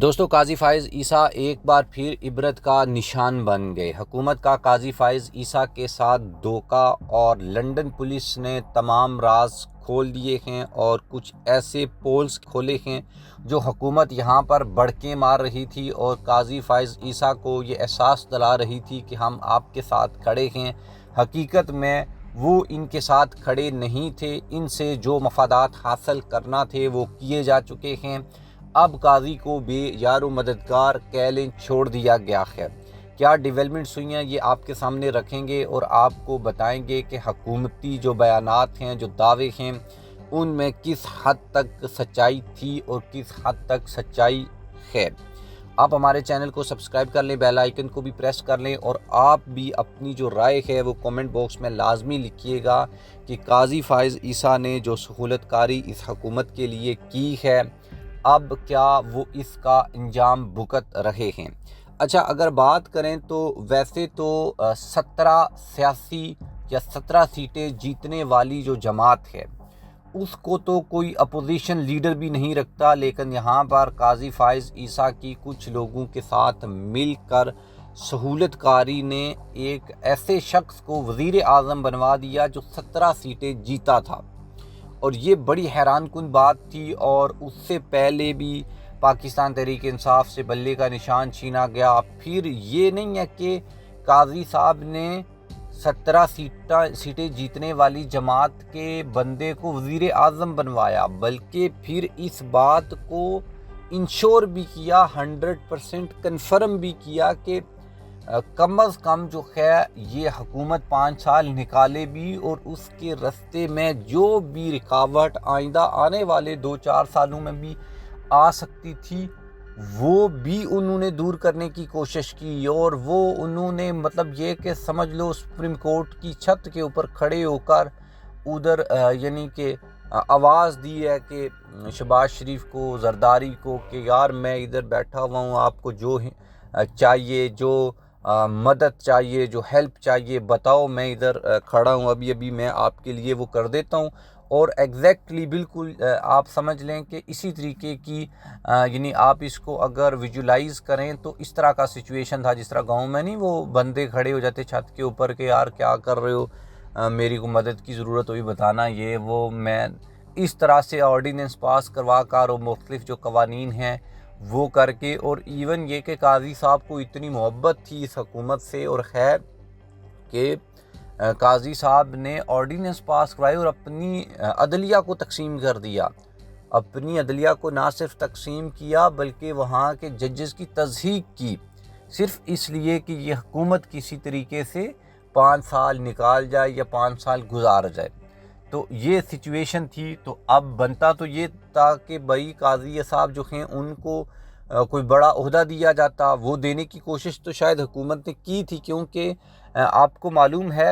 دوستو قاضی فائز عیسیٰ ایک بار پھر عبرت کا نشان بن گئے۔ حکومت کا قاضی فائز عیسیٰ کے ساتھ دھوکہ اور لندن پولیس نے تمام راز کھول دیے ہیں اور کچھ ایسے پولز کھولے ہیں جو حکومت یہاں پر بڑکیں مار رہی تھی اور قاضی فائز عیسیٰ کو یہ احساس دلا رہی تھی کہ ہم آپ کے ساتھ کھڑے ہیں۔ حقیقت میں وہ ان کے ساتھ کھڑے نہیں تھے، ان سے جو مفادات حاصل کرنا تھے وہ کیے جا چکے ہیں۔ اب قاضی کو بے یار و مددگار کیلیں چھوڑ دیا گیا ہے۔ کیا ڈیولپمنٹس ہوئی ہیں یہ آپ کے سامنے رکھیں گے اور آپ کو بتائیں گے کہ حکومتی جو بیانات ہیں، جو دعوے ہیں، ان میں کس حد تک سچائی تھی اور کس حد تک سچائی ہے۔ آپ ہمارے چینل کو سبسکرائب کر لیں، بیل آئیکن کو بھی پریس کر لیں اور آپ بھی اپنی جو رائے ہے وہ کومنٹ باکس میں لازمی لکھیے گا کہ قاضی فائز عیسیٰ نے جو سہولت کاری اس حکومت کے لیے کی ہے، اب کیا وہ اس کا انجام بھگت رہے ہیں۔ اچھا، اگر بات کریں تو ویسے تو 17 سیاسی یا 17 سیٹیں جیتنے والی جو جماعت ہے اس کو تو کوئی اپوزیشن لیڈر بھی نہیں رکھتا، لیکن یہاں پر قاضی فائز عیسیٰ کی کچھ لوگوں کے ساتھ مل کر سہولت کاری نے ایک ایسے شخص کو وزیر اعظم بنوا دیا جو 17 سیٹیں جیتا تھا، اور یہ بڑی حیران کن بات تھی۔ اور اس سے پہلے بھی پاکستان تحریک انصاف سے بلے کا نشان چھینا گیا۔ پھر یہ نہیں ہے کہ قاضی صاحب نے 17 سیٹیں جیتنے والی جماعت کے بندے کو وزیر اعظم بنوایا، بلکہ پھر اس بات کو انشور بھی کیا، 100% کنفرم بھی کیا کہ کم از کم جو ہے یہ حکومت 5 سال نکالے بھی، اور اس کے راستے میں جو بھی رکاوٹ آئندہ آنے والے 2-4 سالوں میں بھی آ سکتی تھی وہ بھی انہوں نے دور کرنے کی کوشش کی۔ اور وہ انہوں نے مطلب یہ کہ سمجھ لو سپریم کورٹ کی چھت کے اوپر کھڑے ہو کر ادھر یعنی کہ آواز دی ہے کہ شہباز شریف کو، زرداری کو، کہ یار میں ادھر بیٹھا ہوا ہوں، آپ کو جو چاہیے، جو مدد چاہیے، جو ہیلپ چاہیے بتاؤ، میں ادھر کھڑا ہوں، ابھی میں آپ کے لیے وہ کر دیتا ہوں۔ اور ایگزیکٹلی بالکل آپ سمجھ لیں کہ اسی طریقے کی یعنی آپ اس کو اگر ویژولائز کریں تو اس طرح کا سچویشن تھا جس طرح گاؤں میں نہیں وہ بندے کھڑے ہو جاتے چھت کے اوپر کہ یار کیا کر رہے ہو، میری کو مدد کی ضرورت ہوئی بتانا، یہ وہ۔ میں اس طرح سے آرڈیننس پاس کروا کر اور مختلف جو قوانین ہیں وہ کر کے، اور ایون یہ کہ قاضی صاحب کو اتنی محبت تھی اس حکومت سے اور ہے کہ قاضی صاحب نے آرڈیننس پاس کروائی اور اپنی عدلیہ کو تقسیم کر دیا۔ اپنی عدلیہ کو نہ صرف تقسیم کیا بلکہ وہاں کے ججز کی تصحیح کی، صرف اس لیے کہ یہ حکومت کسی طریقے سے 5 سال نکال جائے یا 5 سال گزار جائے۔ تو یہ سچویشن تھی۔ تو اب بنتا تو یہ تھا کہ بھائی قاضی صاحب جو ہیں ان کو کوئی بڑا عہدہ دیا جاتا، وہ دینے کی کوشش تو شاید حکومت نے کی تھی، کیونکہ آپ کو معلوم ہے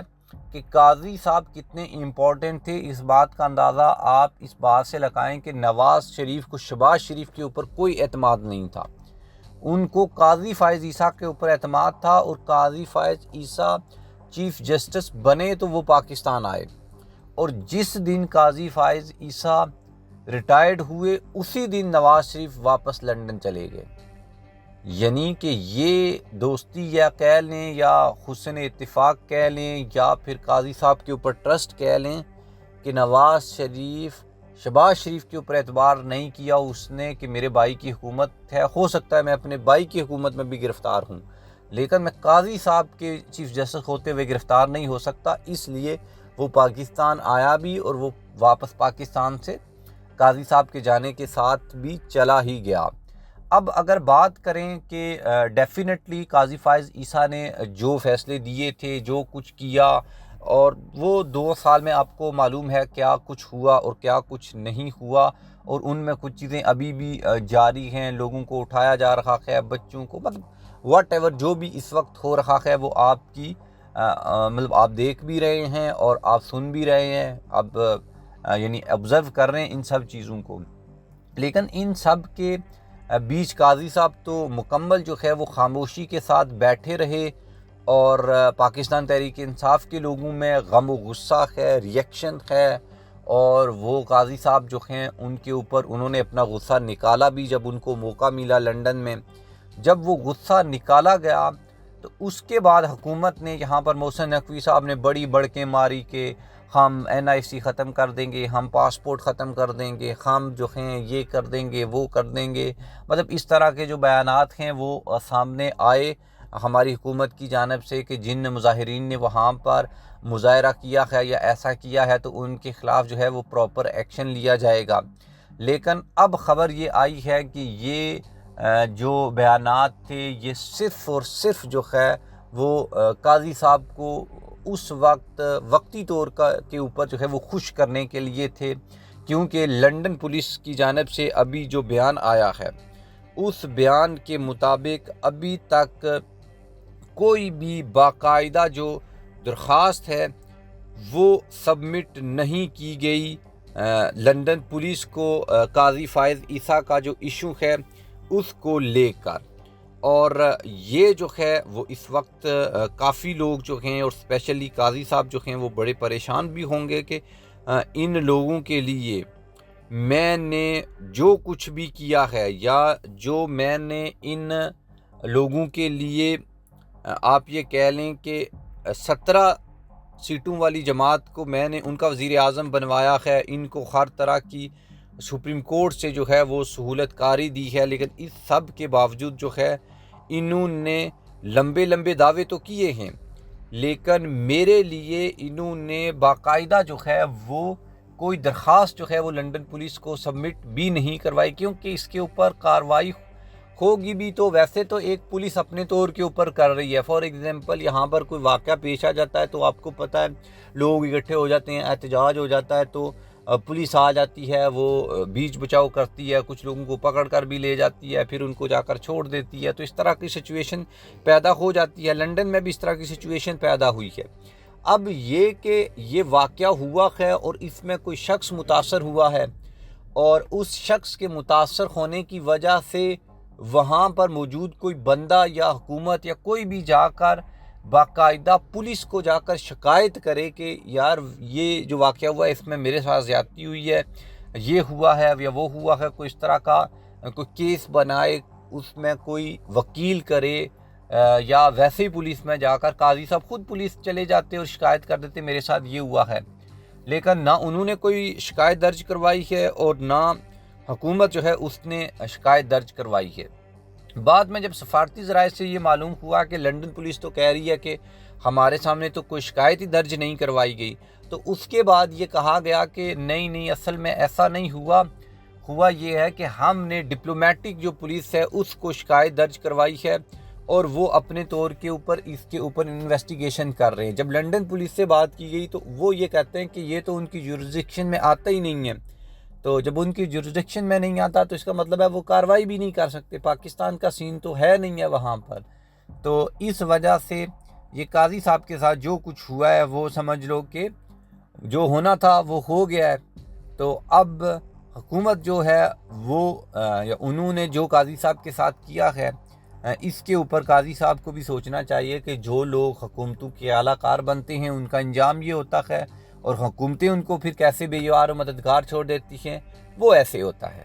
کہ قاضی صاحب کتنے امپورٹنٹ تھے۔ اس بات کا اندازہ آپ اس بات سے لگائیں کہ نواز شریف کو شہباز شریف کے اوپر کوئی اعتماد نہیں تھا، ان کو قاضی فائز عیسیٰ کے اوپر اعتماد تھا، اور قاضی فائز عیسیٰ چیف جسٹس بنے تو وہ پاکستان آئے، اور جس دن قاضی فائز عیسیٰ ریٹائرڈ ہوئے اسی دن نواز شریف واپس لندن چلے گئے۔ یعنی کہ یہ دوستی یا کہہ لیں یا حسن اتفاق کہہ لیں یا پھر قاضی صاحب کے اوپر ٹرسٹ کہہ لیں کہ نواز شریف شہباز شریف کے اوپر اعتبار نہیں کیا اس نے کہ میرے بھائی کی حکومت ہے، ہو سکتا ہے میں اپنے بھائی کی حکومت میں بھی گرفتار ہوں لیکن میں قاضی صاحب کے چیف جسٹس ہوتے ہوئے گرفتار نہیں ہو سکتا، اس لیے وہ پاکستان آیا بھی اور وہ واپس پاکستان سے قاضی صاحب کے جانے کے ساتھ بھی چلا ہی گیا۔ اب اگر بات کریں کہ ڈیفینیٹلی قاضی فائز عیسیٰ نے جو فیصلے دیے تھے، جو کچھ کیا، اور وہ 2 سال میں آپ کو معلوم ہے کیا کچھ ہوا اور کیا کچھ نہیں ہوا، اور ان میں کچھ چیزیں ابھی بھی جاری ہیں، لوگوں کو اٹھایا جا رہا ہے، بچوں کو، مطلب واٹ ایور جو بھی اس وقت ہو رہا ہے وہ آپ کی مطلب آپ دیکھ بھی رہے ہیں اور آپ سن بھی رہے ہیں، اب یعنی آبزرو کر رہے ہیں ان سب چیزوں کو۔ لیکن ان سب کے بیچ قاضی صاحب تو مکمل جو ہے وہ خاموشی کے ساتھ بیٹھے رہے، اور پاکستان تحریک انصاف کے لوگوں میں غم و غصہ ہے، ریئیکشن ہے، اور وہ قاضی صاحب جو ہیں ان کے اوپر انہوں نے اپنا غصہ نکالا بھی جب ان کو موقع ملا لنڈن میں. جب وہ غصہ نکالا گیا تو اس کے بعد حکومت نے یہاں پر محسن نقوی صاحب نے بڑی بڑکیں ماری کہ ہم NIC ختم کر دیں گے, ہم پاسپورٹ ختم کر دیں گے, ہم جو ہیں یہ کر دیں گے, وہ کر دیں گے. مطلب اس طرح کے جو بیانات ہیں وہ سامنے آئے ہماری حکومت کی جانب سے کہ جن مظاہرین نے وہاں پر مظاہرہ کیا ہے یا ایسا کیا ہے تو ان کے خلاف جو ہے وہ پراپر ایکشن لیا جائے گا. لیکن اب خبر یہ آئی ہے کہ یہ جو بیانات تھے یہ صرف اور صرف جو ہے وہ قاضی صاحب کو اس وقتی طور کے اوپر جو ہے وہ خوش کرنے کے لیے تھے, کیونکہ لنڈن پولیس کی جانب سے ابھی جو بیان آیا ہے اس بیان کے مطابق ابھی تک کوئی بھی باقاعدہ جو درخواست ہے وہ سبمٹ نہیں کی گئی لنڈن پولیس کو قاضی فائز عیسیٰ کا جو ایشو ہے اس کو لے کر. اور یہ جو ہے وہ اس وقت کافی لوگ جو ہیں اور اسپیشلی قاضی صاحب جو ہیں وہ بڑے پریشان بھی ہوں گے کہ ان لوگوں کے لیے میں نے جو کچھ بھی کیا ہے یا جو میں نے ان لوگوں کے لیے آپ یہ کہہ لیں کہ 17 سیٹوں والی جماعت کو میں نے ان کا وزیر اعظم بنوایا ہے, ان کو ہر طرح کی سپریم کورٹ سے جو ہے وہ سہولت کاری دی ہے, لیکن اس سب کے باوجود جو ہے انہوں نے لمبے لمبے دعوے تو کیے ہیں لیکن میرے لیے انہوں نے باقاعدہ جو ہے وہ کوئی درخواست جو ہے وہ لنڈن پولیس کو سبمٹ بھی نہیں کروائی, کیونکہ اس کے اوپر کارروائی ہوگی بھی تو ویسے تو ایک پولیس اپنے طور کے اوپر کر رہی ہے. فار ایگزامپل یہاں پر کوئی واقعہ پیش آ جاتا ہے تو آپ کو پتہ ہے لوگ اکٹھے ہو جاتے ہیں, احتجاج ہو جاتا ہے تو پولیس آ جاتی ہے, وہ بیچ بچاؤ کرتی ہے, کچھ لوگوں کو پکڑ کر بھی لے جاتی ہے, پھر ان کو جا کر چھوڑ دیتی ہے. تو اس طرح کی سچویشن پیدا ہو جاتی ہے. لنڈن میں بھی اس طرح کی سچویشن پیدا ہوئی ہے. اب یہ کہ یہ واقعہ ہوا ہے اور اس میں کوئی شخص متاثر ہوا ہے اور اس شخص کے متاثر ہونے کی وجہ سے وہاں پر موجود کوئی بندہ یا حکومت یا کوئی بھی جا کر باقاعدہ پولیس کو جا کر شکایت کرے کہ یار یہ جو واقعہ ہوا ہے اس میں میرے ساتھ زیادتی ہوئی ہے, یہ ہوا ہے یا وہ ہوا ہے, کوئی اس طرح کا کوئی کیس بنائے, اس میں کوئی وکیل کرے, یا ویسے ہی پولیس میں جا کر قاضی صاحب خود پولیس چلے جاتے اور شکایت کر دیتے میرے ساتھ یہ ہوا ہے. لیکن نہ انہوں نے کوئی شکایت درج کروائی ہے اور نہ حکومت جو ہے اس نے شکایت درج کروائی ہے. بعد میں جب سفارتی ذرائع سے یہ معلوم ہوا کہ لنڈن پولیس تو کہہ رہی ہے کہ ہمارے سامنے تو کوئی شکایت ہی درج نہیں کروائی گئی, تو اس کے بعد یہ کہا گیا کہ نہیں اصل میں ایسا نہیں ہوا یہ ہے کہ ہم نے ڈپلومیٹک جو پولیس ہے اس کو شکایت درج کروائی ہے اور وہ اپنے طور کے اوپر اس کے اوپر انویسٹیگیشن کر رہے ہیں. جب لنڈن پولیس سے بات کی گئی تو وہ یہ کہتے ہیں کہ یہ تو ان کی جورسڈکشن میں آتا ہی نہیں ہے, تو جب ان کی جورسڈکشن میں نہیں آتا تو اس کا مطلب ہے وہ کارروائی بھی نہیں کر سکتے, پاکستان کا سین تو ہے نہیں ہے وہاں پر. تو اس وجہ سے یہ قاضی صاحب کے ساتھ جو کچھ ہوا ہے وہ سمجھ لو کہ جو ہونا تھا وہ ہو گیا ہے. تو اب حکومت جو ہے وہ یا انہوں نے جو قاضی صاحب کے ساتھ کیا ہے اس کے اوپر قاضی صاحب کو بھی سوچنا چاہیے کہ جو لوگ حکومتوں کے اعلیٰ کار بنتے ہیں ان کا انجام یہ ہوتا ہے اور حکومتیں ان کو پھر کیسے بے یار و مددگار چھوڑ دیتی ہیں, وہ ایسے ہوتا ہے.